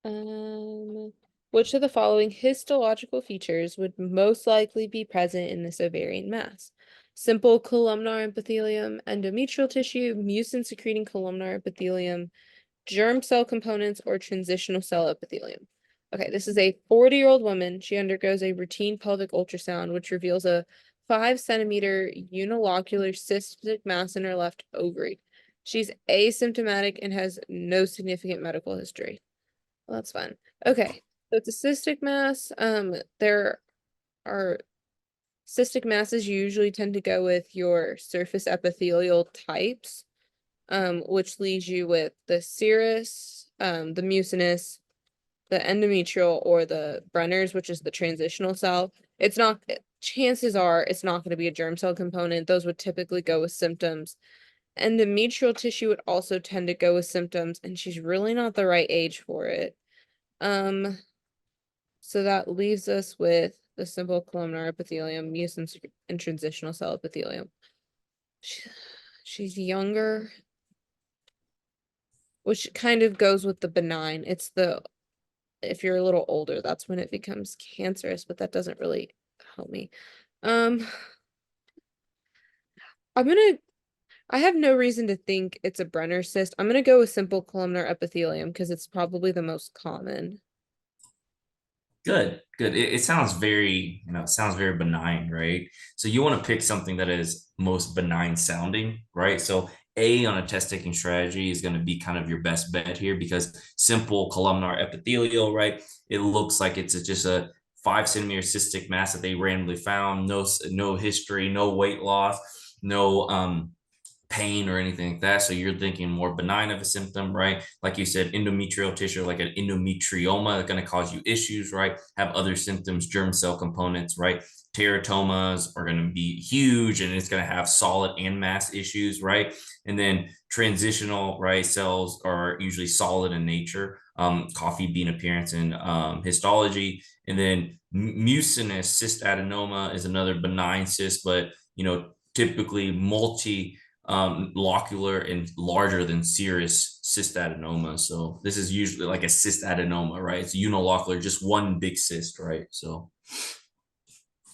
Um, which of the following histological features would most likely be present in this ovarian mass? Simple columnar epithelium, endometrial tissue, mucin secreting columnar epithelium, germ cell components, or transitional cell epithelium. Okay, this is a 40-year-old woman. She undergoes a routine pelvic ultrasound, which reveals a 5 centimeter unilocular cystic mass in her left ovary. She's asymptomatic and has no significant medical history. Well, that's fun. Okay, so it's a cystic mass. There are cystic masses usually tend to go with your surface epithelial types, which leaves you with the serous, the mucinous, the endometrial, or the Brenner's, which is the transitional cell. It's not, chances are it's not going to be a germ cell component. Those would typically go with symptoms. Endometrial tissue would also tend to go with symptoms, and she's really not the right age for it. Um, so that leaves us with the simple columnar epithelium, mucin, and transitional cell epithelium. She's younger, which kind of goes with the benign. It's the, if you're a little older, that's when it becomes cancerous, but that doesn't really help me. Um, I'm gonna, I have no reason to think it's a Brenner cyst. I'm gonna go with simple columnar epithelium because it's probably the most common. Good, good. It sounds very, it sounds very benign, right? So you want to pick something that is most benign sounding, right? So A on a test taking strategy is going to be kind of your best bet here because simple columnar epithelial, right? It looks like it's just a 5 centimeter cystic mass that they randomly found, no history, no weight loss, no pain or anything like that. So you're thinking more benign of a symptom, right? Like you said, endometrial tissue, like an endometrioma, that's going to cause you issues, right? Have other symptoms, germ cell components, right? Teratomas are going to be huge and it's going to have solid and mass issues, right? And then transitional, right? Cells are usually solid in nature, coffee bean appearance in histology. And then mucinous cystadenoma is another benign cyst, but, typically multi locular and larger than serous cystadenoma. So this is usually like a cystadenoma, right? It's unilocular, just one big cyst, right? So